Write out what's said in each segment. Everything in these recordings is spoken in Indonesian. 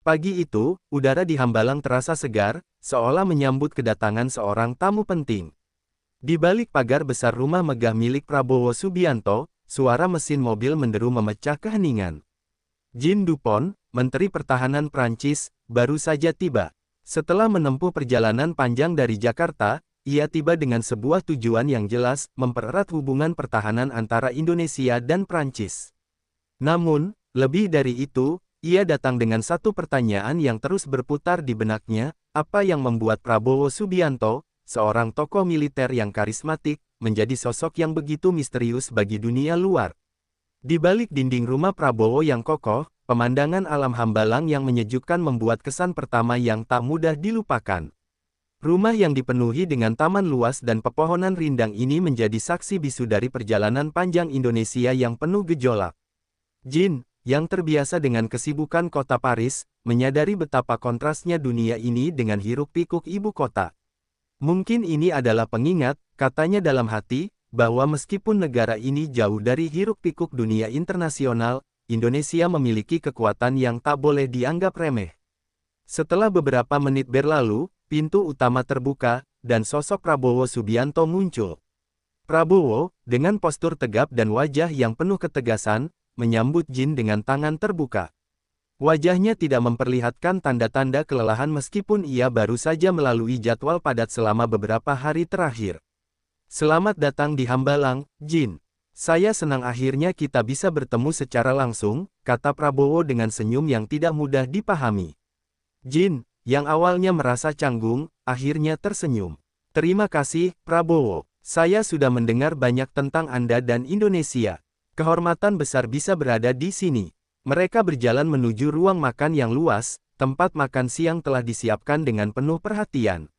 Pagi itu, udara di Hambalang terasa segar, seolah menyambut kedatangan seorang tamu penting. Di balik pagar besar rumah megah milik Prabowo Subianto, suara mesin mobil menderu memecah keheningan. Jean Dupont, Menteri Pertahanan Prancis, baru saja tiba. Setelah menempuh perjalanan panjang dari Jakarta, ia tiba dengan sebuah tujuan yang jelas, mempererat hubungan pertahanan antara Indonesia dan Prancis. Namun, lebih dari itu, ia datang dengan satu pertanyaan yang terus berputar di benaknya, apa yang membuat Prabowo Subianto, seorang tokoh militer yang karismatik, menjadi sosok yang begitu misterius bagi dunia luar. Di balik dinding rumah Prabowo yang kokoh, pemandangan alam Hambalang yang menyejukkan membuat kesan pertama yang tak mudah dilupakan. Rumah yang dipenuhi dengan taman luas dan pepohonan rindang ini menjadi saksi bisu dari perjalanan panjang Indonesia yang penuh gejolak. Jean, yang terbiasa dengan kesibukan kota Paris, menyadari betapa kontrasnya dunia ini dengan hiruk-pikuk ibu kota. Mungkin ini adalah pengingat, katanya dalam hati, bahwa meskipun negara ini jauh dari hiruk-pikuk dunia internasional, Indonesia memiliki kekuatan yang tak boleh dianggap remeh. Setelah beberapa menit berlalu, pintu utama terbuka, dan sosok Prabowo Subianto muncul. Prabowo, dengan postur tegap dan wajah yang penuh ketegasan, menyambut Jean dengan tangan terbuka. Wajahnya tidak memperlihatkan tanda-tanda kelelahan meskipun ia baru saja melalui jadwal padat selama beberapa hari terakhir. Selamat datang di Hambalang, Jean. Saya senang akhirnya kita bisa bertemu secara langsung, kata Prabowo dengan senyum yang tidak mudah dipahami. Jean, yang awalnya merasa canggung, akhirnya tersenyum. Terima kasih, Prabowo. Saya sudah mendengar banyak tentang Anda dan Indonesia. Kehormatan besar bisa berada di sini. Mereka berjalan menuju ruang makan yang luas, tempat makan siang telah disiapkan dengan penuh perhatian.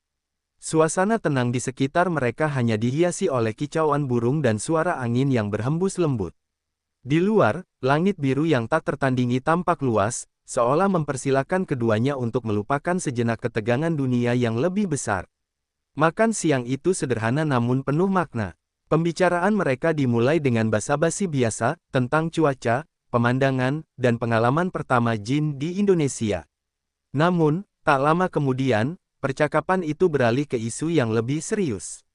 Suasana tenang di sekitar mereka hanya dihiasi oleh kicauan burung dan suara angin yang berhembus lembut. Di luar, langit biru yang tak tertandingi tampak luas, seolah mempersilahkan keduanya untuk melupakan sejenak ketegangan dunia yang lebih besar. Makan siang itu sederhana namun penuh makna. Pembicaraan mereka dimulai dengan basa-basi biasa, tentang cuaca, pemandangan, dan pengalaman pertama Jean di Indonesia. Namun, tak lama kemudian, percakapan itu beralih ke isu yang lebih serius.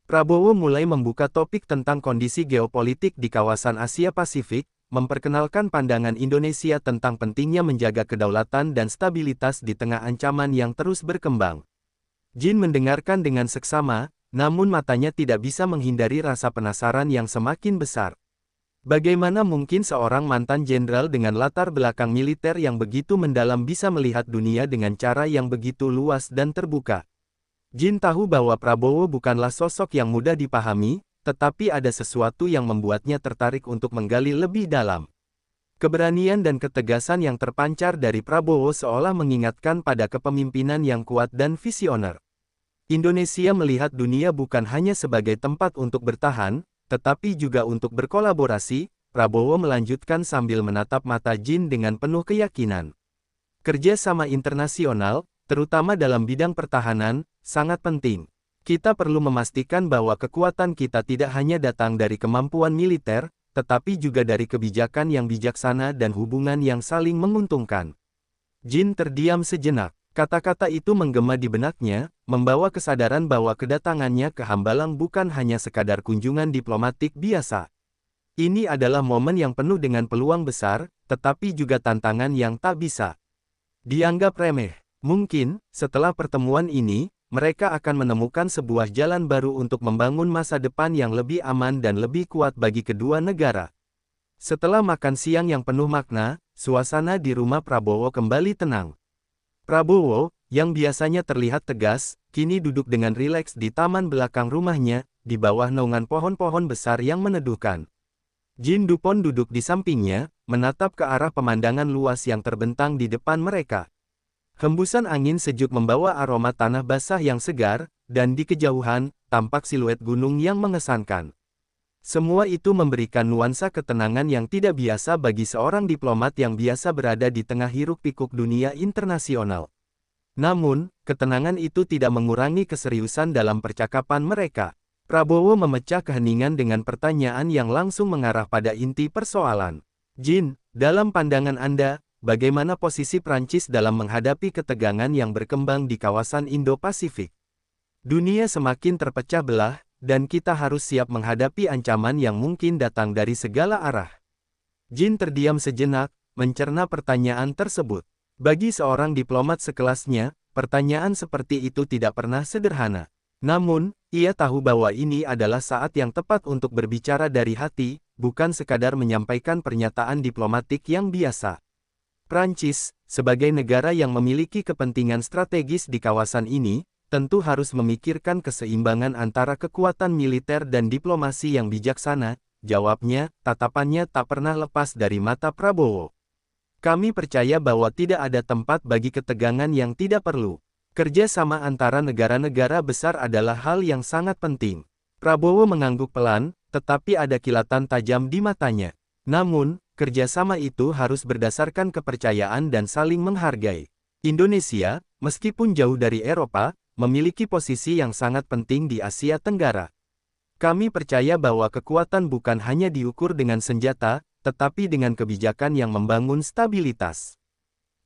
Prabowo mulai membuka topik tentang kondisi geopolitik di kawasan Asia Pasifik, memperkenalkan pandangan Indonesia tentang pentingnya menjaga kedaulatan dan stabilitas di tengah ancaman yang terus berkembang. Jean mendengarkan dengan seksama, namun matanya tidak bisa menghindari rasa penasaran yang semakin besar. Bagaimana mungkin seorang mantan jenderal dengan latar belakang militer yang begitu mendalam bisa melihat dunia dengan cara yang begitu luas dan terbuka? Jean tahu bahwa Prabowo bukanlah sosok yang mudah dipahami, tetapi ada sesuatu yang membuatnya tertarik untuk menggali lebih dalam. Keberanian dan ketegasan yang terpancar dari Prabowo seolah mengingatkan pada kepemimpinan yang kuat dan visioner. Indonesia melihat dunia bukan hanya sebagai tempat untuk bertahan, tetapi juga untuk berkolaborasi, Prabowo melanjutkan sambil menatap mata Jean dengan penuh keyakinan. Kerjasama internasional, terutama dalam bidang pertahanan, sangat penting. Kita perlu memastikan bahwa kekuatan kita tidak hanya datang dari kemampuan militer, tetapi juga dari kebijakan yang bijaksana dan hubungan yang saling menguntungkan. Jean terdiam sejenak. Kata-kata itu menggema di benaknya, membawa kesadaran bahwa kedatangannya ke Hambalang bukan hanya sekadar kunjungan diplomatik biasa. Ini adalah momen yang penuh dengan peluang besar, tetapi juga tantangan yang tak bisa dianggap remeh. Mungkin, setelah pertemuan ini, mereka akan menemukan sebuah jalan baru untuk membangun masa depan yang lebih aman dan lebih kuat bagi kedua negara. Setelah makan siang yang penuh makna, suasana di rumah Prabowo kembali tenang. Prabowo, yang biasanya terlihat tegas, kini duduk dengan rileks di taman belakang rumahnya, di bawah naungan pohon-pohon besar yang meneduhkan. Jean Dupont duduk di sampingnya, menatap ke arah pemandangan luas yang terbentang di depan mereka. Hembusan angin sejuk membawa aroma tanah basah yang segar, dan di kejauhan, tampak siluet gunung yang mengesankan. Semua itu memberikan nuansa ketenangan yang tidak biasa bagi seorang diplomat yang biasa berada di tengah hiruk-pikuk dunia internasional. Namun, ketenangan itu tidak mengurangi keseriusan dalam percakapan mereka. Prabowo memecah keheningan dengan pertanyaan yang langsung mengarah pada inti persoalan. Jean, dalam pandangan Anda, bagaimana posisi Prancis dalam menghadapi ketegangan yang berkembang di kawasan Indo-Pasifik. Dunia semakin terpecah belah, dan kita harus siap menghadapi ancaman yang mungkin datang dari segala arah. Jin terdiam sejenak, mencerna pertanyaan tersebut. Bagi seorang diplomat sekelasnya, pertanyaan seperti itu tidak pernah sederhana. Namun, ia tahu bahwa ini adalah saat yang tepat untuk berbicara dari hati, bukan sekadar menyampaikan pernyataan diplomatik yang biasa. Prancis, sebagai negara yang memiliki kepentingan strategis di kawasan ini, tentu harus memikirkan keseimbangan antara kekuatan militer dan diplomasi yang bijaksana, jawabnya, tatapannya tak pernah lepas dari mata Prabowo. Kami percaya bahwa tidak ada tempat bagi ketegangan yang tidak perlu. Kerjasama antara negara-negara besar adalah hal yang sangat penting. Prabowo mengangguk pelan, tetapi ada kilatan tajam di matanya. Namun, kerjasama itu harus berdasarkan kepercayaan dan saling menghargai. Indonesia, meskipun jauh dari Eropa, memiliki posisi yang sangat penting di Asia Tenggara. Kami percaya bahwa kekuatan bukan hanya diukur dengan senjata, tetapi dengan kebijakan yang membangun stabilitas.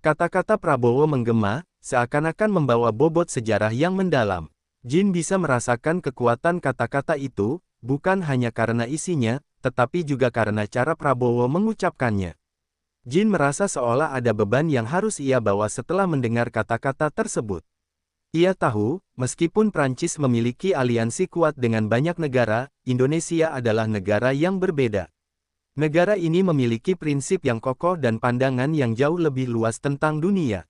Kata-kata Prabowo menggema, seakan-akan membawa bobot sejarah yang mendalam. Jin bisa merasakan kekuatan kata-kata itu, bukan hanya karena isinya, tetapi juga karena cara Prabowo mengucapkannya. Jin merasa seolah ada beban yang harus ia bawa setelah mendengar kata-kata tersebut. Ia tahu, meskipun Prancis memiliki aliansi kuat dengan banyak negara, Indonesia adalah negara yang berbeda. Negara ini memiliki prinsip yang kokoh dan pandangan yang jauh lebih luas tentang dunia.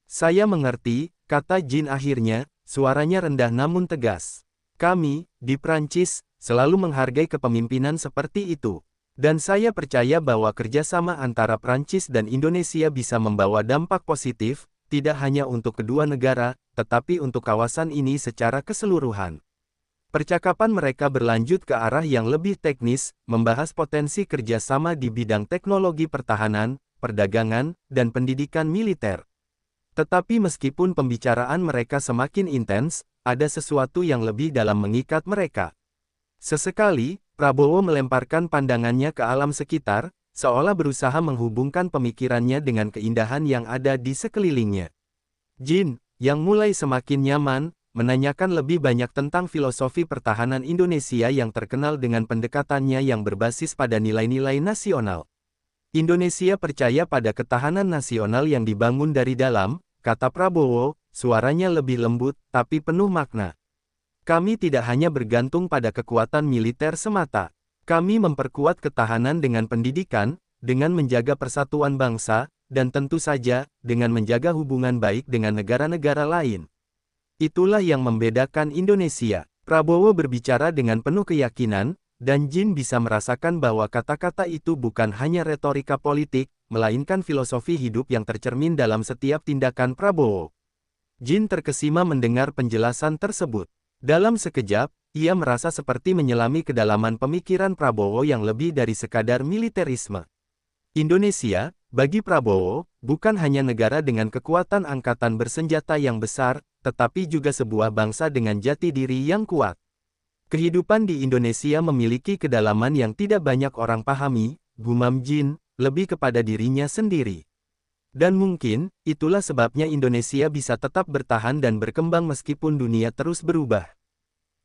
Saya mengerti, kata Jin akhirnya, suaranya rendah namun tegas. Kami, di Prancis, selalu menghargai kepemimpinan seperti itu. Dan saya percaya bahwa kerjasama antara Prancis dan Indonesia bisa membawa dampak positif, tidak hanya untuk kedua negara, tetapi untuk kawasan ini secara keseluruhan. Percakapan mereka berlanjut ke arah yang lebih teknis, membahas potensi kerjasama di bidang teknologi pertahanan, perdagangan, dan pendidikan militer. Tetapi meskipun pembicaraan mereka semakin intens, ada sesuatu yang lebih dalam mengikat mereka. Sesekali, Prabowo melemparkan pandangannya ke alam sekitar, seolah berusaha menghubungkan pemikirannya dengan keindahan yang ada di sekelilingnya. Jin, yang mulai semakin nyaman, menanyakan lebih banyak tentang filosofi pertahanan Indonesia yang terkenal dengan pendekatannya yang berbasis pada nilai-nilai nasional. Indonesia percaya pada ketahanan nasional yang dibangun dari dalam, kata Prabowo, suaranya lebih lembut, tapi penuh makna. Kami tidak hanya bergantung pada kekuatan militer semata. Kami memperkuat ketahanan dengan pendidikan, dengan menjaga persatuan bangsa, dan tentu saja, dengan menjaga hubungan baik dengan negara-negara lain. Itulah yang membedakan Indonesia. Prabowo berbicara dengan penuh keyakinan, dan Jin bisa merasakan bahwa kata-kata itu bukan hanya retorika politik, melainkan filosofi hidup yang tercermin dalam setiap tindakan Prabowo. Jin terkesima mendengar penjelasan tersebut. Dalam sekejap, ia merasa seperti menyelami kedalaman pemikiran Prabowo yang lebih dari sekadar militerisme. Indonesia, bagi Prabowo, bukan hanya negara dengan kekuatan angkatan bersenjata yang besar, tetapi juga sebuah bangsa dengan jati diri yang kuat. Kehidupan di Indonesia memiliki kedalaman yang tidak banyak orang pahami, gumam Jin, lebih kepada dirinya sendiri. Dan mungkin, itulah sebabnya Indonesia bisa tetap bertahan dan berkembang meskipun dunia terus berubah.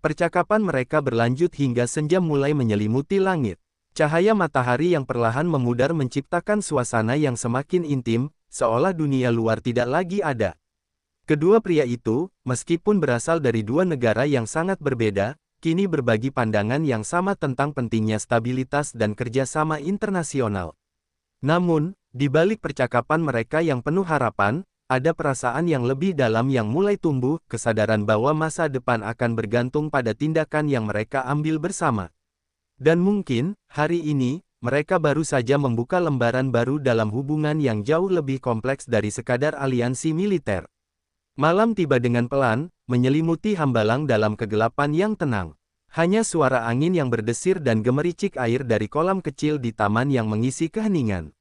Percakapan mereka berlanjut hingga senja mulai menyelimuti langit. Cahaya matahari yang perlahan memudar menciptakan suasana yang semakin intim, seolah dunia luar tidak lagi ada. Kedua pria itu, meskipun berasal dari dua negara yang sangat berbeda, kini berbagi pandangan yang sama tentang pentingnya stabilitas dan kerjasama internasional. Namun, di balik percakapan mereka yang penuh harapan, ada perasaan yang lebih dalam yang mulai tumbuh, kesadaran bahwa masa depan akan bergantung pada tindakan yang mereka ambil bersama. Dan mungkin, hari ini, mereka baru saja membuka lembaran baru dalam hubungan yang jauh lebih kompleks dari sekadar aliansi militer. Malam tiba dengan pelan, menyelimuti Hambalang dalam kegelapan yang tenang. Hanya suara angin yang berdesir dan gemericik air dari kolam kecil di taman yang mengisi keheningan.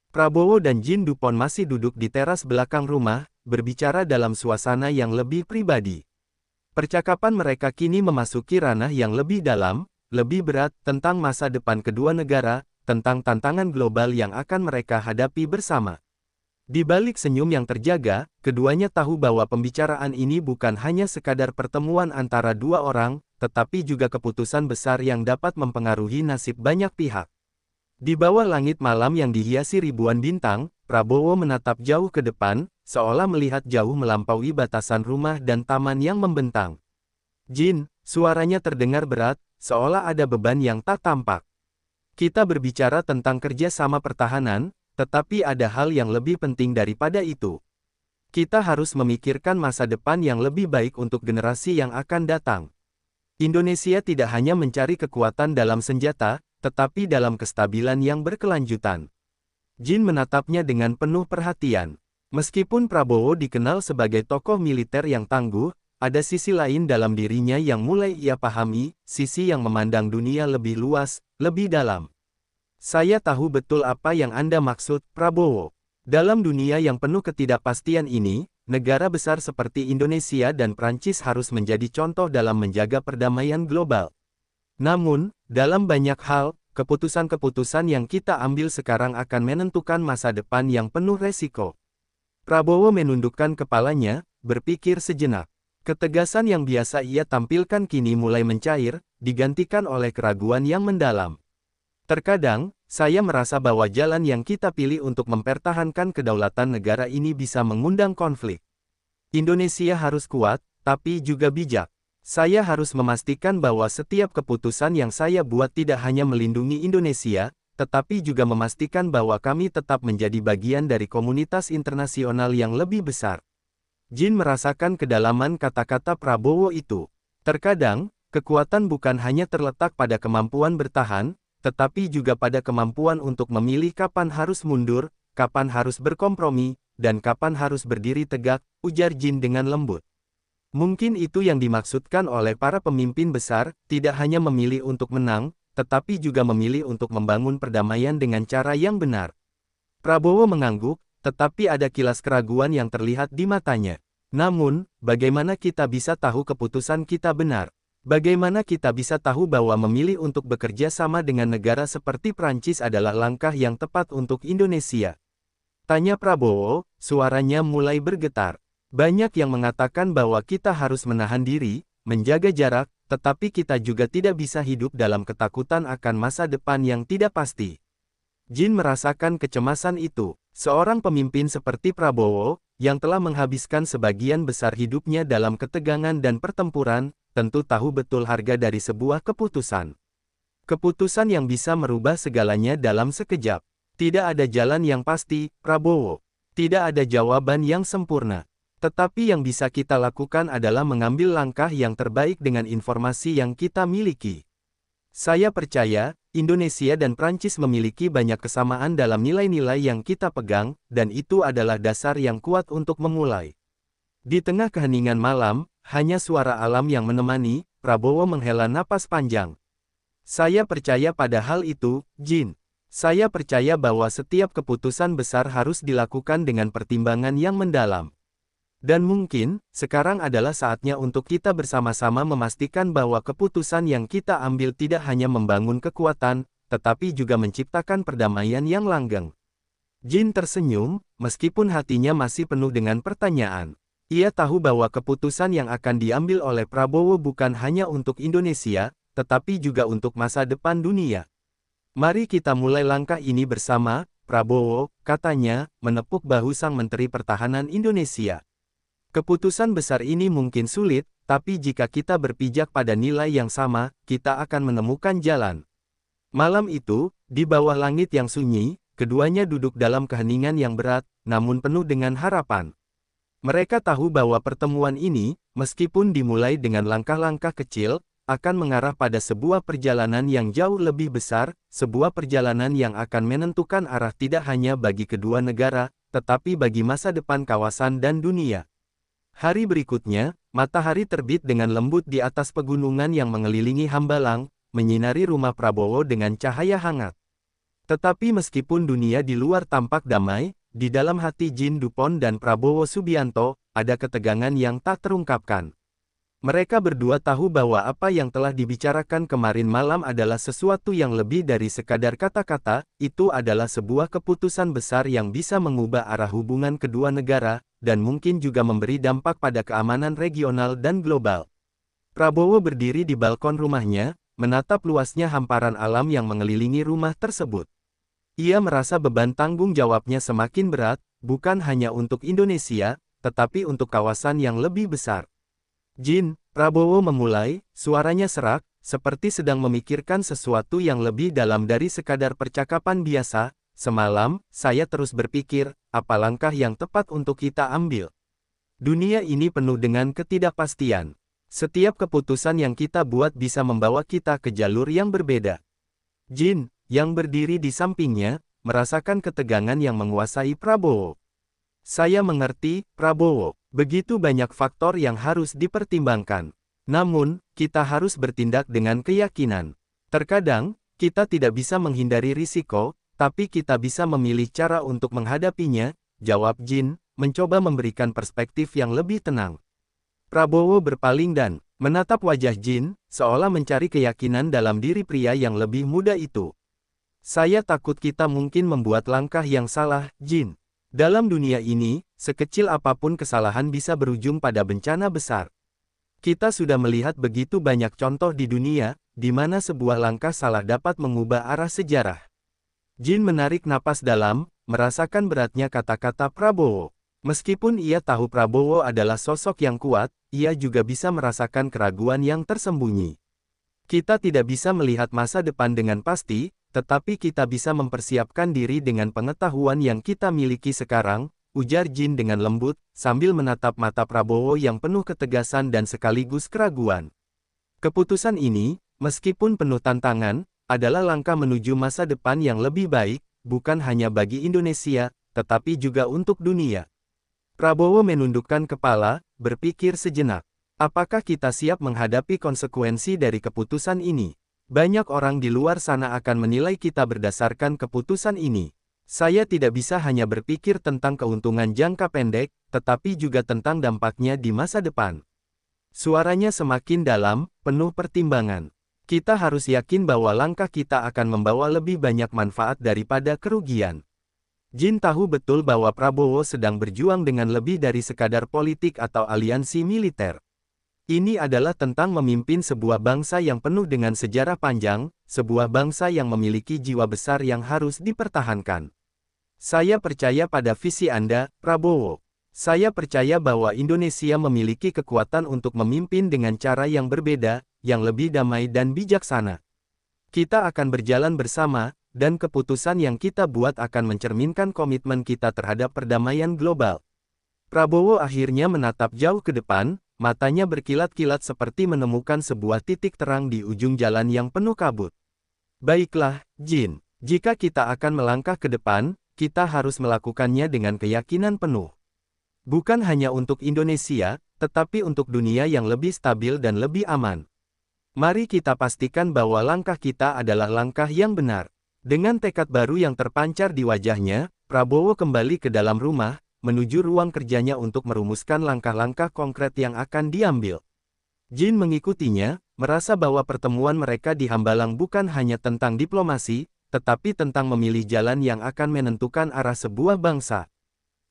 Prabowo dan Jin Dupont masih duduk di teras belakang rumah, berbicara dalam suasana yang lebih pribadi. Percakapan mereka kini memasuki ranah yang lebih dalam, lebih berat, tentang masa depan kedua negara, tentang tantangan global yang akan mereka hadapi bersama. Di balik senyum yang terjaga, keduanya tahu bahwa pembicaraan ini bukan hanya sekadar pertemuan antara dua orang, tetapi juga keputusan besar yang dapat mempengaruhi nasib banyak pihak. Di bawah langit malam yang dihiasi ribuan bintang, Prabowo menatap jauh ke depan, seolah melihat jauh melampaui batasan rumah dan taman yang membentang. "Jin," suaranya terdengar berat, seolah ada beban yang tak tampak. "Kita berbicara tentang kerjasama pertahanan, tetapi ada hal yang lebih penting daripada itu. Kita harus memikirkan masa depan yang lebih baik untuk generasi yang akan datang. Indonesia tidak hanya mencari kekuatan dalam senjata, tetapi dalam kestabilan yang berkelanjutan." Jin menatapnya dengan penuh perhatian. Meskipun Prabowo dikenal sebagai tokoh militer yang tangguh, ada sisi lain dalam dirinya yang mulai ia pahami, sisi yang memandang dunia lebih luas, lebih dalam. "Saya tahu betul apa yang Anda maksud, Prabowo. Dalam dunia yang penuh ketidakpastian ini, negara besar seperti Indonesia dan Prancis harus menjadi contoh dalam menjaga perdamaian global. Namun, dalam banyak hal, keputusan-keputusan yang kita ambil sekarang akan menentukan masa depan yang penuh resiko." Prabowo menundukkan kepalanya, berpikir sejenak. Ketegasan yang biasa ia tampilkan kini mulai mencair, digantikan oleh keraguan yang mendalam. "Terkadang, saya merasa bahwa jalan yang kita pilih untuk mempertahankan kedaulatan negara ini bisa mengundang konflik. Indonesia harus kuat, tapi juga bijak. Saya harus memastikan bahwa setiap keputusan yang saya buat tidak hanya melindungi Indonesia, tetapi juga memastikan bahwa kami tetap menjadi bagian dari komunitas internasional yang lebih besar." Jin merasakan kedalaman kata-kata Prabowo itu. Terkadang, kekuatan bukan hanya terletak pada kemampuan bertahan, tetapi juga pada kemampuan untuk memilih kapan harus mundur, kapan harus berkompromi, dan kapan harus berdiri tegak, ujar Jin dengan lembut. Mungkin itu yang dimaksudkan oleh para pemimpin besar, tidak hanya memilih untuk menang, tetapi juga memilih untuk membangun perdamaian dengan cara yang benar. Prabowo mengangguk, tetapi ada kilas keraguan yang terlihat di matanya. "Namun, bagaimana kita bisa tahu keputusan kita benar? Bagaimana kita bisa tahu bahwa memilih untuk bekerja sama dengan negara seperti Prancis adalah langkah yang tepat untuk Indonesia?" tanya Prabowo, suaranya mulai bergetar. "Banyak yang mengatakan bahwa kita harus menahan diri, menjaga jarak, tetapi kita juga tidak bisa hidup dalam ketakutan akan masa depan yang tidak pasti." Jin merasakan kecemasan itu. Seorang pemimpin seperti Prabowo, yang telah menghabiskan sebagian besar hidupnya dalam ketegangan dan pertempuran, tentu tahu betul harga dari sebuah keputusan. Keputusan yang bisa merubah segalanya dalam sekejap. Tidak ada jalan yang pasti, Prabowo. Tidak ada jawaban yang sempurna. Tetapi yang bisa kita lakukan adalah mengambil langkah yang terbaik dengan informasi yang kita miliki. Saya percaya, Indonesia dan Prancis memiliki banyak kesamaan dalam nilai-nilai yang kita pegang, dan itu adalah dasar yang kuat untuk memulai. Di tengah keheningan malam, hanya suara alam yang menemani, Prabowo menghela napas panjang. "Saya percaya pada hal itu, Jin. Saya percaya bahwa setiap keputusan besar harus dilakukan dengan pertimbangan yang mendalam. Dan mungkin, sekarang adalah saatnya untuk kita bersama-sama memastikan bahwa keputusan yang kita ambil tidak hanya membangun kekuatan, tetapi juga menciptakan perdamaian yang langgeng." Jin tersenyum, meskipun hatinya masih penuh dengan pertanyaan. Ia tahu bahwa keputusan yang akan diambil oleh Prabowo bukan hanya untuk Indonesia, tetapi juga untuk masa depan dunia. "Mari kita mulai langkah ini bersama, Prabowo," katanya, menepuk bahu sang Menteri Pertahanan Indonesia. "Keputusan besar ini mungkin sulit, tapi jika kita berpijak pada nilai yang sama, kita akan menemukan jalan." Malam itu, di bawah langit yang sunyi, keduanya duduk dalam keheningan yang berat, namun penuh dengan harapan. Mereka tahu bahwa pertemuan ini, meskipun dimulai dengan langkah-langkah kecil, akan mengarah pada sebuah perjalanan yang jauh lebih besar, sebuah perjalanan yang akan menentukan arah tidak hanya bagi kedua negara, tetapi bagi masa depan kawasan dan dunia. Hari berikutnya, matahari terbit dengan lembut di atas pegunungan yang mengelilingi Hambalang, menyinari rumah Prabowo dengan cahaya hangat. Tetapi meskipun dunia di luar tampak damai, di dalam hati Jin Dupont dan Prabowo Subianto, ada ketegangan yang tak terungkapkan. Mereka berdua tahu bahwa apa yang telah dibicarakan kemarin malam adalah sesuatu yang lebih dari sekadar kata-kata, itu adalah sebuah keputusan besar yang bisa mengubah arah hubungan kedua negara, dan mungkin juga memberi dampak pada keamanan regional dan global. Prabowo berdiri di balkon rumahnya, menatap luasnya hamparan alam yang mengelilingi rumah tersebut. Ia merasa beban tanggung jawabnya semakin berat, bukan hanya untuk Indonesia, tetapi untuk kawasan yang lebih besar. Jin, Prabowo memulai, suaranya serak, seperti sedang memikirkan sesuatu yang lebih dalam dari sekadar percakapan biasa. Semalam, saya terus berpikir, apa langkah yang tepat untuk kita ambil. Dunia ini penuh dengan ketidakpastian. Setiap keputusan yang kita buat bisa membawa kita ke jalur yang berbeda. Jin, yang berdiri di sampingnya, merasakan ketegangan yang menguasai Prabowo. Saya mengerti, Prabowo. Begitu banyak faktor yang harus dipertimbangkan. Namun, kita harus bertindak dengan keyakinan. Terkadang, kita tidak bisa menghindari risiko, tapi kita bisa memilih cara untuk menghadapinya, jawab Jin, mencoba memberikan perspektif yang lebih tenang. Prabowo berpaling dan menatap wajah Jin, seolah mencari keyakinan dalam diri pria yang lebih muda itu. Saya takut kita mungkin membuat langkah yang salah, Jin. Dalam dunia ini, sekecil apapun kesalahan bisa berujung pada bencana besar. Kita sudah melihat begitu banyak contoh di dunia, di mana sebuah langkah salah dapat mengubah arah sejarah. Jin menarik napas dalam, merasakan beratnya kata-kata Prabowo. Meskipun ia tahu Prabowo adalah sosok yang kuat, ia juga bisa merasakan keraguan yang tersembunyi. Kita tidak bisa melihat masa depan dengan pasti, tetapi kita bisa mempersiapkan diri dengan pengetahuan yang kita miliki sekarang, ujar Jin dengan lembut, sambil menatap mata Prabowo yang penuh ketegasan dan sekaligus keraguan. Keputusan ini, meskipun penuh tantangan, adalah langkah menuju masa depan yang lebih baik, bukan hanya bagi Indonesia, tetapi juga untuk dunia. Prabowo menundukkan kepala, berpikir sejenak. Apakah kita siap menghadapi konsekuensi dari keputusan ini? Banyak orang di luar sana akan menilai kita berdasarkan keputusan ini. Saya tidak bisa hanya berpikir tentang keuntungan jangka pendek, tetapi juga tentang dampaknya di masa depan. Suaranya semakin dalam, penuh pertimbangan. Kita harus yakin bahwa langkah kita akan membawa lebih banyak manfaat daripada kerugian. Jin tahu betul bahwa Prabowo sedang berjuang dengan lebih dari sekadar politik atau aliansi militer. Ini adalah tentang memimpin sebuah bangsa yang penuh dengan sejarah panjang, sebuah bangsa yang memiliki jiwa besar yang harus dipertahankan. Saya percaya pada visi Anda, Prabowo. Saya percaya bahwa Indonesia memiliki kekuatan untuk memimpin dengan cara yang berbeda, yang lebih damai dan bijaksana. Kita akan berjalan bersama, dan keputusan yang kita buat akan mencerminkan komitmen kita terhadap perdamaian global. Prabowo akhirnya menatap jauh ke depan, matanya berkilat-kilat seperti menemukan sebuah titik terang di ujung jalan yang penuh kabut. Baiklah, Jin. Jika kita akan melangkah ke depan, kita harus melakukannya dengan keyakinan penuh. Bukan hanya untuk Indonesia, tetapi untuk dunia yang lebih stabil dan lebih aman. Mari kita pastikan bahwa langkah kita adalah langkah yang benar. Dengan tekad baru yang terpancar di wajahnya, Prabowo kembali ke dalam rumah, menuju ruang kerjanya untuk merumuskan langkah-langkah konkret yang akan diambil. Jin mengikutinya, merasa bahwa pertemuan mereka di Hambalang bukan hanya tentang diplomasi, tetapi tentang memilih jalan yang akan menentukan arah sebuah bangsa.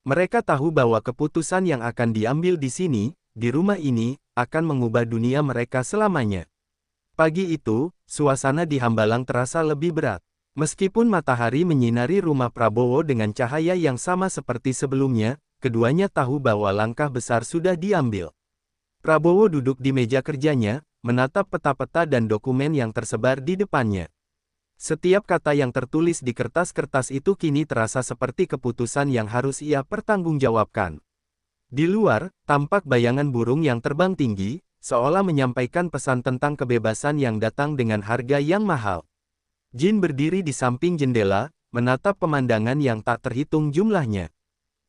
Mereka tahu bahwa keputusan yang akan diambil di sini, di rumah ini, akan mengubah dunia mereka selamanya. Pagi itu, suasana di Hambalang terasa lebih berat. Meskipun matahari menyinari rumah Prabowo dengan cahaya yang sama seperti sebelumnya, keduanya tahu bahwa langkah besar sudah diambil. Prabowo duduk di meja kerjanya, menatap peta-peta dan dokumen yang tersebar di depannya. Setiap kata yang tertulis di kertas-kertas itu kini terasa seperti keputusan yang harus ia pertanggungjawabkan. Di luar, tampak bayangan burung yang terbang tinggi, seolah menyampaikan pesan tentang kebebasan yang datang dengan harga yang mahal. Jin berdiri di samping jendela, menatap pemandangan yang tak terhitung jumlahnya.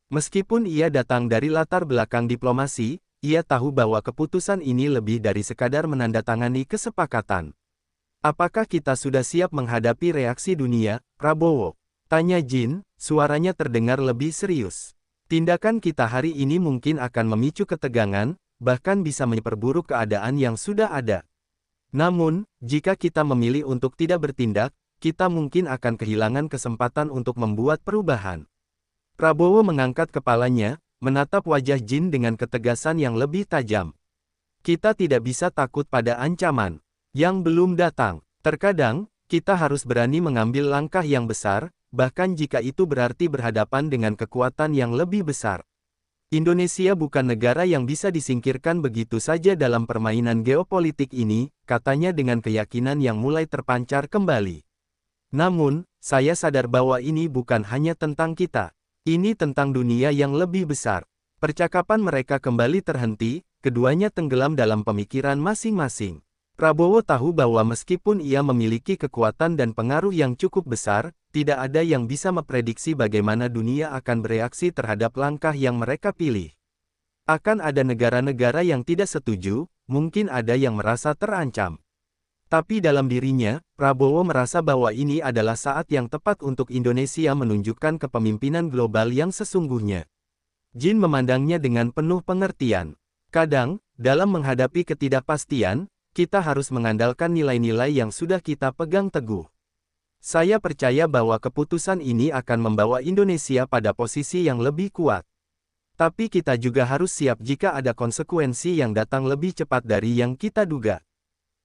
Meskipun ia datang dari latar belakang diplomasi, ia tahu bahwa keputusan ini lebih dari sekadar menandatangani kesepakatan. Apakah kita sudah siap menghadapi reaksi dunia, Prabowo? Tanya Jin, suaranya terdengar lebih serius. Tindakan kita hari ini mungkin akan memicu ketegangan, bahkan bisa memperburuk keadaan yang sudah ada. Namun, jika kita memilih untuk tidak bertindak, kita mungkin akan kehilangan kesempatan untuk membuat perubahan. Prabowo mengangkat kepalanya, menatap wajah Jin dengan ketegasan yang lebih tajam. Kita tidak bisa takut pada ancaman yang belum datang. Terkadang, kita harus berani mengambil langkah yang besar, bahkan jika itu berarti berhadapan dengan kekuatan yang lebih besar. Indonesia bukan negara yang bisa disingkirkan begitu saja dalam permainan geopolitik ini, katanya dengan keyakinan yang mulai terpancar kembali. Namun, saya sadar bahwa ini bukan hanya tentang kita. Ini tentang dunia yang lebih besar. Percakapan mereka kembali terhenti, keduanya tenggelam dalam pemikiran masing-masing. Prabowo tahu bahwa meskipun ia memiliki kekuatan dan pengaruh yang cukup besar, tidak ada yang bisa memprediksi bagaimana dunia akan bereaksi terhadap langkah yang mereka pilih. Akan ada negara-negara yang tidak setuju, mungkin ada yang merasa terancam. Tapi dalam dirinya, Prabowo merasa bahwa ini adalah saat yang tepat untuk Indonesia menunjukkan kepemimpinan global yang sesungguhnya. Jin memandangnya dengan penuh pengertian. Kadang, dalam menghadapi ketidakpastian, kita harus mengandalkan nilai-nilai yang sudah kita pegang teguh. Saya percaya bahwa keputusan ini akan membawa Indonesia pada posisi yang lebih kuat. Tapi kita juga harus siap jika ada konsekuensi yang datang lebih cepat dari yang kita duga.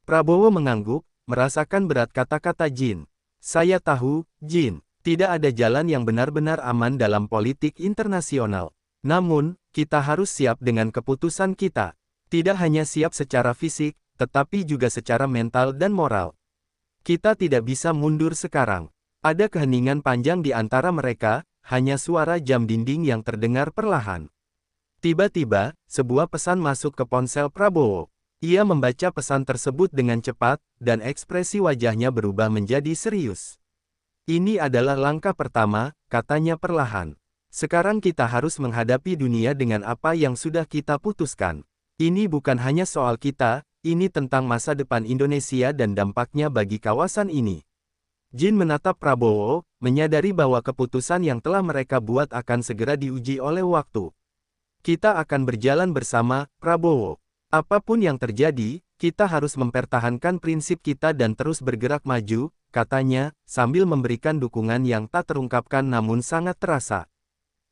Prabowo mengangguk, merasakan berat kata-kata Jin. Saya tahu, Jin, tidak ada jalan yang benar-benar aman dalam politik internasional. Namun, kita harus siap dengan keputusan kita. Tidak hanya siap secara fisik, tetapi juga secara mental dan moral. Kita tidak bisa mundur sekarang. Ada keheningan panjang di antara mereka, hanya suara jam dinding yang terdengar perlahan. Tiba-tiba, sebuah pesan masuk ke ponsel Prabowo. Ia membaca pesan tersebut dengan cepat, dan ekspresi wajahnya berubah menjadi serius. Ini adalah langkah pertama, katanya perlahan. Sekarang kita harus menghadapi dunia dengan apa yang sudah kita putuskan. Ini bukan hanya soal kita, ini tentang masa depan Indonesia dan dampaknya bagi kawasan ini. Jin menatap Prabowo, menyadari bahwa keputusan yang telah mereka buat akan segera diuji oleh waktu. Kita akan berjalan bersama, Prabowo. Apapun yang terjadi, kita harus mempertahankan prinsip kita dan terus bergerak maju, katanya, sambil memberikan dukungan yang tak terungkapkan namun sangat terasa.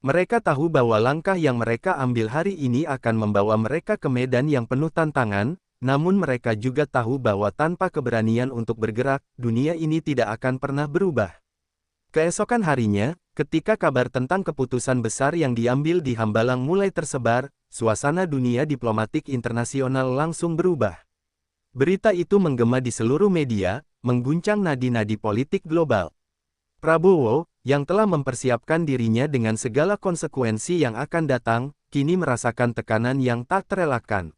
Mereka tahu bahwa langkah yang mereka ambil hari ini akan membawa mereka ke medan yang penuh tantangan, namun mereka juga tahu bahwa tanpa keberanian untuk bergerak, dunia ini tidak akan pernah berubah. Keesokan harinya, ketika kabar tentang keputusan besar yang diambil di Hambalang mulai tersebar, suasana dunia diplomatik internasional langsung berubah. Berita itu menggema di seluruh media, mengguncang nadi-nadi politik global. Prabowo, yang telah mempersiapkan dirinya dengan segala konsekuensi yang akan datang, kini merasakan tekanan yang tak terelakkan.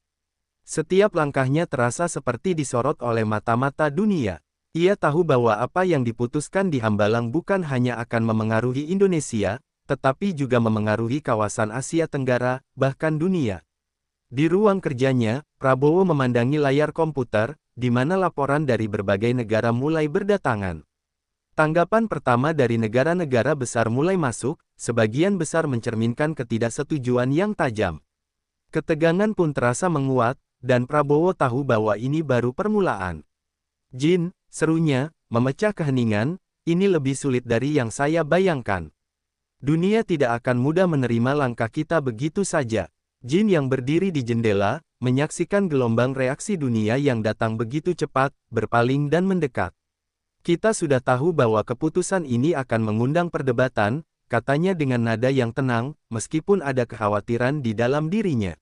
Setiap langkahnya terasa seperti disorot oleh mata-mata dunia. Ia tahu bahwa apa yang diputuskan di Hambalang bukan hanya akan memengaruhi Indonesia, tetapi juga memengaruhi kawasan Asia Tenggara, bahkan dunia. Di ruang kerjanya, Prabowo memandangi layar komputer, di mana laporan dari berbagai negara mulai berdatangan. Tanggapan pertama dari negara-negara besar mulai masuk, sebagian besar mencerminkan ketidaksetujuan yang tajam. Ketegangan pun terasa menguat, dan Prabowo tahu bahwa ini baru permulaan. Jin, serunya, memecah keheningan, ini lebih sulit dari yang saya bayangkan. Dunia tidak akan mudah menerima langkah kita begitu saja. Jin yang berdiri di jendela, menyaksikan gelombang reaksi dunia yang datang begitu cepat, berpaling dan mendekat. Kita sudah tahu bahwa keputusan ini akan mengundang perdebatan, katanya dengan nada yang tenang, meskipun ada kekhawatiran di dalam dirinya.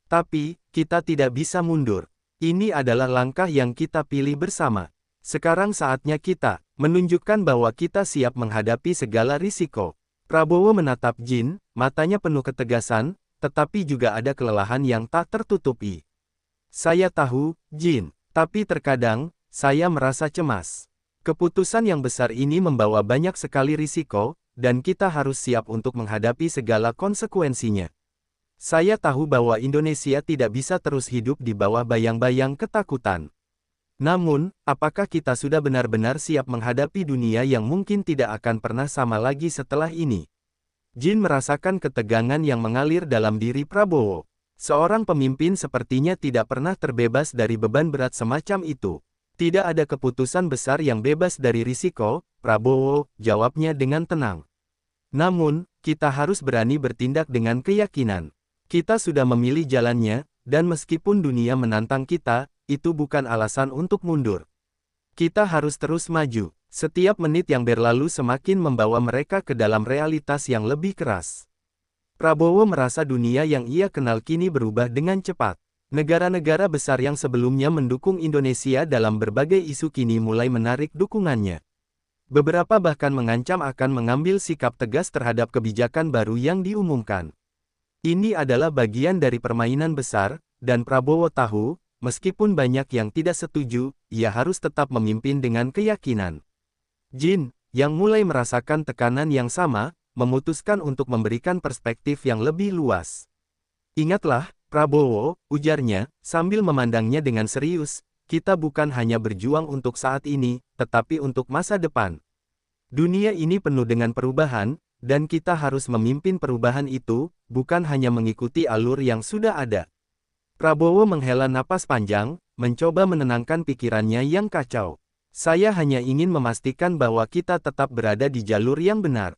Tapi, kita tidak bisa mundur. Ini adalah langkah yang kita pilih bersama. Sekarang saatnya kita menunjukkan bahwa kita siap menghadapi segala risiko. Prabowo menatap Jin, matanya penuh ketegasan, tetapi juga ada kelelahan yang tak tertutupi. Saya tahu, Jin, tapi terkadang, saya merasa cemas. Keputusan yang besar ini membawa banyak sekali risiko, dan kita harus siap untuk menghadapi segala konsekuensinya. Saya tahu bahwa Indonesia tidak bisa terus hidup di bawah bayang-bayang ketakutan. Namun, apakah kita sudah benar-benar siap menghadapi dunia yang mungkin tidak akan pernah sama lagi setelah ini? Jin merasakan ketegangan yang mengalir dalam diri Prabowo. Seorang pemimpin sepertinya tidak pernah terbebas dari beban berat semacam itu. Tidak ada keputusan besar yang bebas dari risiko, Prabowo, jawabnya dengan tenang. Namun, kita harus berani bertindak dengan keyakinan. Kita sudah memilih jalannya, dan meskipun dunia menantang kita, itu bukan alasan untuk mundur. Kita harus terus maju. Setiap menit yang berlalu semakin membawa mereka ke dalam realitas yang lebih keras. Prabowo merasa dunia yang ia kenal kini berubah dengan cepat. Negara-negara besar yang sebelumnya mendukung Indonesia dalam berbagai isu kini mulai menarik dukungannya. Beberapa bahkan mengancam akan mengambil sikap tegas terhadap kebijakan baru yang diumumkan. Ini adalah bagian dari permainan besar, dan Prabowo tahu, meskipun banyak yang tidak setuju, ia harus tetap memimpin dengan keyakinan. Jin, yang mulai merasakan tekanan yang sama, memutuskan untuk memberikan perspektif yang lebih luas. Ingatlah, Prabowo, ujarnya, sambil memandangnya dengan serius, kita bukan hanya berjuang untuk saat ini, tetapi untuk masa depan. Dunia ini penuh dengan perubahan, dan kita harus memimpin perubahan itu, bukan hanya mengikuti alur yang sudah ada. Prabowo menghela napas panjang, mencoba menenangkan pikirannya yang kacau. Saya hanya ingin memastikan bahwa kita tetap berada di jalur yang benar.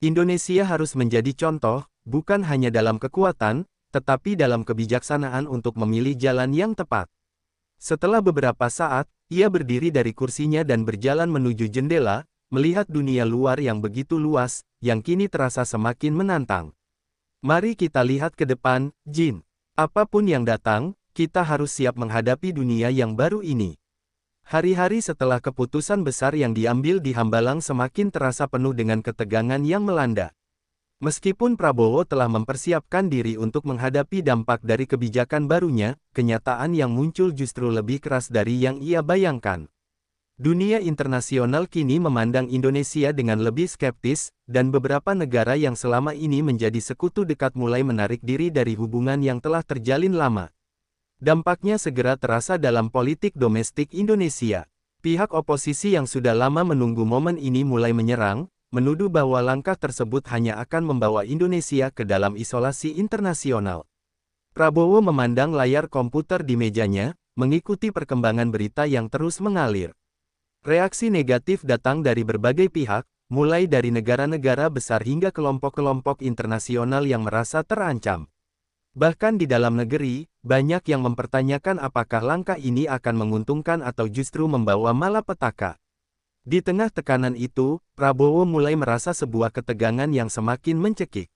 Indonesia harus menjadi contoh, bukan hanya dalam kekuatan, tetapi dalam kebijaksanaan untuk memilih jalan yang tepat. Setelah beberapa saat, ia berdiri dari kursinya dan berjalan menuju jendela, melihat dunia luar yang begitu luas, yang kini terasa semakin menantang. Mari kita lihat ke depan, Jin. Apapun yang datang, kita harus siap menghadapi dunia yang baru ini. Hari-hari setelah keputusan besar yang diambil di Hambalang semakin terasa penuh dengan ketegangan yang melanda. Meskipun Prabowo telah mempersiapkan diri untuk menghadapi dampak dari kebijakan barunya, kenyataan yang muncul justru lebih keras dari yang ia bayangkan. Dunia internasional kini memandang Indonesia dengan lebih skeptis, dan beberapa negara yang selama ini menjadi sekutu dekat mulai menarik diri dari hubungan yang telah terjalin lama. Dampaknya segera terasa dalam politik domestik Indonesia. Pihak oposisi yang sudah lama menunggu momen ini mulai menyerang, menuduh bahwa langkah tersebut hanya akan membawa Indonesia ke dalam isolasi internasional. Prabowo memandang layar komputer di mejanya, mengikuti perkembangan berita yang terus mengalir. Reaksi negatif datang dari berbagai pihak, mulai dari negara-negara besar hingga kelompok-kelompok internasional yang merasa terancam. Bahkan di dalam negeri, banyak yang mempertanyakan apakah langkah ini akan menguntungkan atau justru membawa malapetaka. Di tengah tekanan itu, Prabowo mulai merasa sebuah ketegangan yang semakin mencekik.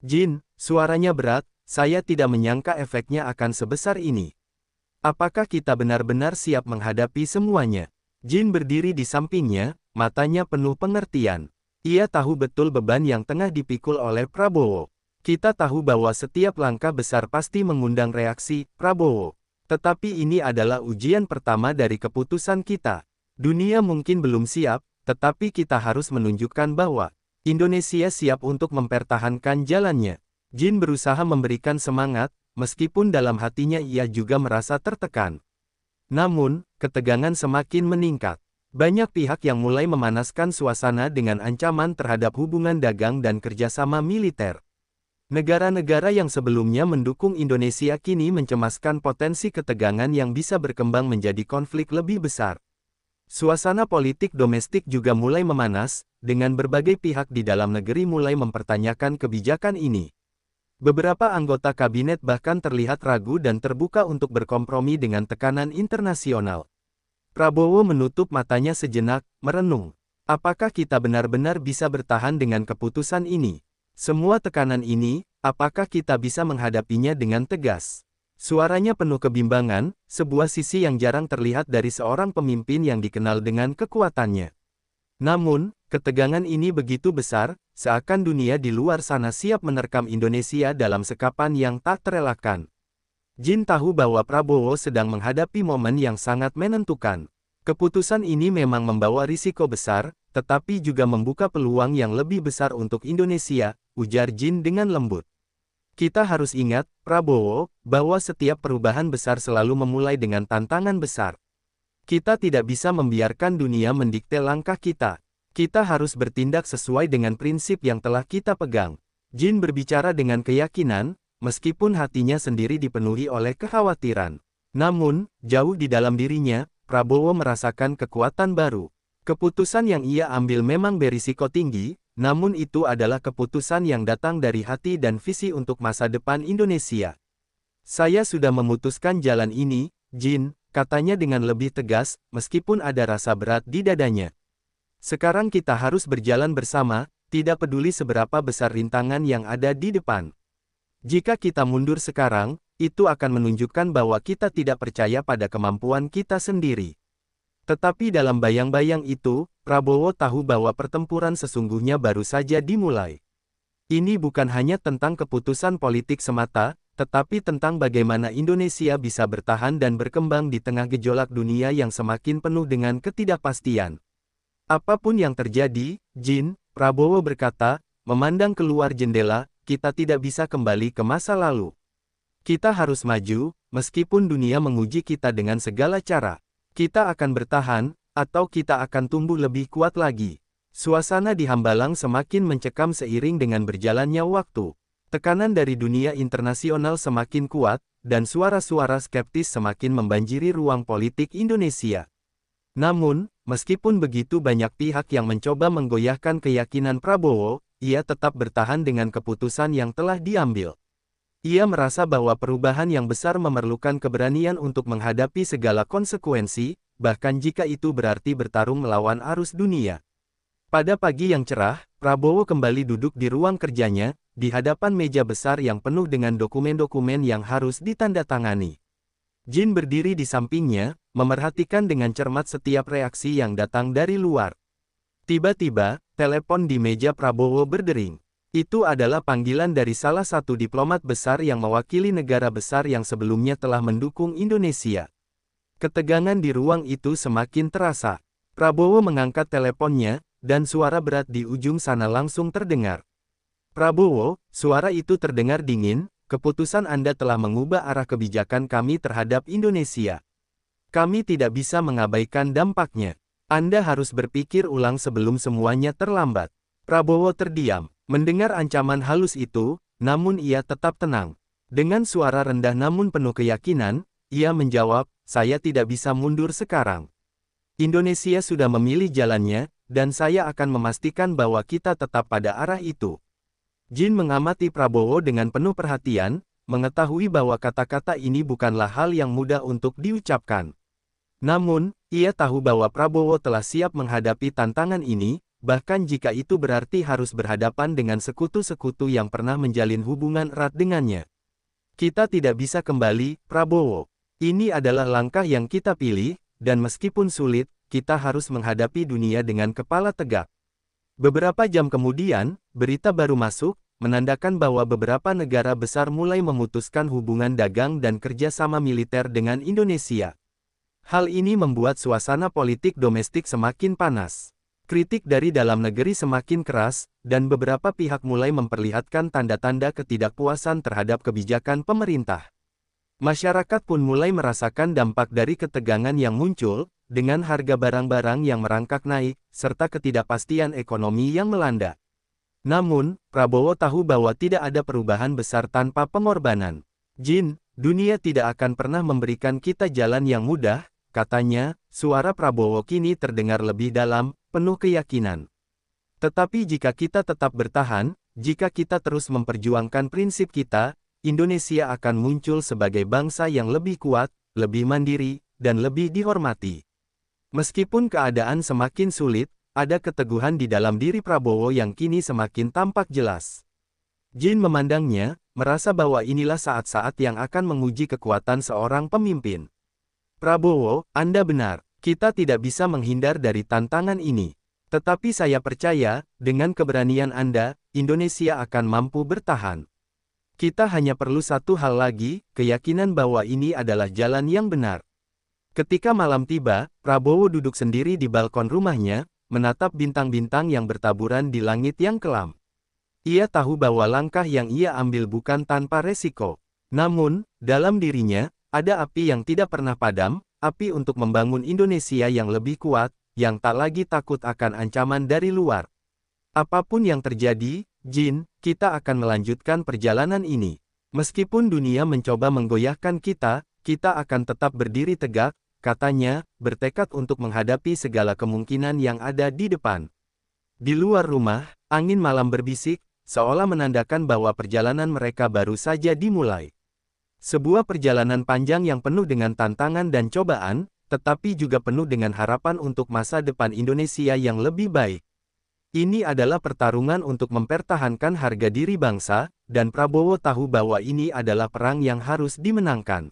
Jin, suaranya berat, saya tidak menyangka efeknya akan sebesar ini. Apakah kita benar-benar siap menghadapi semuanya? Jin berdiri di sampingnya, matanya penuh pengertian. Ia tahu betul beban yang tengah dipikul oleh Prabowo. Kita tahu bahwa setiap langkah besar pasti mengundang reaksi, Prabowo. Tetapi ini adalah ujian pertama dari keputusan kita. Dunia mungkin belum siap, tetapi kita harus menunjukkan bahwa Indonesia siap untuk mempertahankan jalannya. Jin berusaha memberikan semangat, meskipun dalam hatinya ia juga merasa tertekan. Namun, ketegangan semakin meningkat. Banyak pihak yang mulai memanaskan suasana dengan ancaman terhadap hubungan dagang dan kerjasama militer. Negara-negara yang sebelumnya mendukung Indonesia kini mencemaskan potensi ketegangan yang bisa berkembang menjadi konflik lebih besar. Suasana politik domestik juga mulai memanas, dengan berbagai pihak di dalam negeri mulai mempertanyakan kebijakan ini. Beberapa anggota kabinet bahkan terlihat ragu dan terbuka untuk berkompromi dengan tekanan internasional. Prabowo menutup matanya sejenak, merenung. Apakah kita benar-benar bisa bertahan dengan keputusan ini? Semua tekanan ini, apakah kita bisa menghadapinya dengan tegas? Suaranya penuh kebimbangan, sebuah sisi yang jarang terlihat dari seorang pemimpin yang dikenal dengan kekuatannya. Namun, ketegangan ini begitu besar, seakan dunia di luar sana siap menerkam Indonesia dalam sekapan yang tak terelakkan. Jin tahu bahwa Prabowo sedang menghadapi momen yang sangat menentukan. Keputusan ini memang membawa risiko besar, tetapi juga membuka peluang yang lebih besar untuk Indonesia, ujar Jin dengan lembut. Kita harus ingat, Prabowo, bahwa setiap perubahan besar selalu memulai dengan tantangan besar. Kita tidak bisa membiarkan dunia mendikte langkah kita. Kita harus bertindak sesuai dengan prinsip yang telah kita pegang. Jin berbicara dengan keyakinan, meskipun hatinya sendiri dipenuhi oleh kekhawatiran. Namun, jauh di dalam dirinya, Prabowo merasakan kekuatan baru. Keputusan yang ia ambil memang berisiko tinggi, namun itu adalah keputusan yang datang dari hati dan visi untuk masa depan Indonesia. Saya sudah memutuskan jalan ini, Jin, katanya dengan lebih tegas, meskipun ada rasa berat di dadanya. Sekarang kita harus berjalan bersama, tidak peduli seberapa besar rintangan yang ada di depan. Jika kita mundur sekarang, itu akan menunjukkan bahwa kita tidak percaya pada kemampuan kita sendiri. Tetapi dalam bayang-bayang itu, Prabowo tahu bahwa pertempuran sesungguhnya baru saja dimulai. Ini bukan hanya tentang keputusan politik semata, tetapi tentang bagaimana Indonesia bisa bertahan dan berkembang di tengah gejolak dunia yang semakin penuh dengan ketidakpastian. Apapun yang terjadi, Jin, Prabowo berkata, memandang keluar jendela, kita tidak bisa kembali ke masa lalu. Kita harus maju, meskipun dunia menguji kita dengan segala cara. Kita akan bertahan, atau kita akan tumbuh lebih kuat lagi. Suasana di Hambalang semakin mencekam seiring dengan berjalannya waktu. Tekanan dari dunia internasional semakin kuat, dan suara-suara skeptis semakin membanjiri ruang politik Indonesia. Namun, meskipun begitu banyak pihak yang mencoba menggoyahkan keyakinan Prabowo, ia tetap bertahan dengan keputusan yang telah diambil. Ia merasa bahwa perubahan yang besar memerlukan keberanian untuk menghadapi segala konsekuensi, bahkan jika itu berarti bertarung melawan arus dunia. Pada pagi yang cerah, Prabowo kembali duduk di ruang kerjanya, di hadapan meja besar yang penuh dengan dokumen-dokumen yang harus ditandatangani. Jin berdiri di sampingnya, memerhatikan dengan cermat setiap reaksi yang datang dari luar. Tiba-tiba, telepon di meja Prabowo berdering. Itu adalah panggilan dari salah satu diplomat besar yang mewakili negara besar yang sebelumnya telah mendukung Indonesia. Ketegangan di ruang itu semakin terasa. Prabowo mengangkat teleponnya, dan suara berat di ujung sana langsung terdengar. Prabowo, suara itu terdengar dingin, keputusan Anda telah mengubah arah kebijakan kami terhadap Indonesia. Kami tidak bisa mengabaikan dampaknya. Anda harus berpikir ulang sebelum semuanya terlambat. Prabowo terdiam, mendengar ancaman halus itu, namun ia tetap tenang. Dengan suara rendah namun penuh keyakinan, ia menjawab, saya tidak bisa mundur sekarang. Indonesia sudah memilih jalannya, dan saya akan memastikan bahwa kita tetap pada arah itu. Jin mengamati Prabowo dengan penuh perhatian, mengetahui bahwa kata-kata ini bukanlah hal yang mudah untuk diucapkan. Namun, ia tahu bahwa Prabowo telah siap menghadapi tantangan ini, bahkan jika itu berarti harus berhadapan dengan sekutu-sekutu yang pernah menjalin hubungan erat dengannya. Kita tidak bisa kembali, Prabowo. Ini adalah langkah yang kita pilih, dan meskipun sulit, kita harus menghadapi dunia dengan kepala tegak. Beberapa jam kemudian, berita baru masuk, menandakan bahwa beberapa negara besar mulai memutuskan hubungan dagang dan kerjasama militer dengan Indonesia. Hal ini membuat suasana politik domestik semakin panas. Kritik dari dalam negeri semakin keras, dan beberapa pihak mulai memperlihatkan tanda-tanda ketidakpuasan terhadap kebijakan pemerintah. Masyarakat pun mulai merasakan dampak dari ketegangan yang muncul, dengan harga barang-barang yang merangkak naik, serta ketidakpastian ekonomi yang melanda. Namun, Prabowo tahu bahwa tidak ada perubahan besar tanpa pengorbanan. Jin, dunia tidak akan pernah memberikan kita jalan yang mudah, katanya, suara Prabowo kini terdengar lebih dalam, penuh keyakinan. Tetapi jika kita tetap bertahan, jika kita terus memperjuangkan prinsip kita, Indonesia akan muncul sebagai bangsa yang lebih kuat, lebih mandiri, dan lebih dihormati. Meskipun keadaan semakin sulit, ada keteguhan di dalam diri Prabowo yang kini semakin tampak jelas. Jin memandangnya, merasa bahwa inilah saat-saat yang akan menguji kekuatan seorang pemimpin. Prabowo, Anda benar, kita tidak bisa menghindar dari tantangan ini. Tetapi saya percaya, dengan keberanian Anda, Indonesia akan mampu bertahan. Kita hanya perlu satu hal lagi, keyakinan bahwa ini adalah jalan yang benar. Ketika malam tiba, Prabowo duduk sendiri di balkon rumahnya, menatap bintang-bintang yang bertaburan di langit yang kelam. Ia tahu bahwa langkah yang ia ambil bukan tanpa resiko. Namun, dalam dirinya, ada api yang tidak pernah padam, api untuk membangun Indonesia yang lebih kuat, yang tak lagi takut akan ancaman dari luar. Apapun yang terjadi, Jin, kita akan melanjutkan perjalanan ini. Meskipun dunia mencoba menggoyahkan kita, kita akan tetap berdiri tegak, katanya, bertekad untuk menghadapi segala kemungkinan yang ada di depan. Di luar rumah, angin malam berbisik, seolah menandakan bahwa perjalanan mereka baru saja dimulai. Sebuah perjalanan panjang yang penuh dengan tantangan dan cobaan, tetapi juga penuh dengan harapan untuk masa depan Indonesia yang lebih baik. Ini adalah pertarungan untuk mempertahankan harga diri bangsa, dan Prabowo tahu bahwa ini adalah perang yang harus dimenangkan.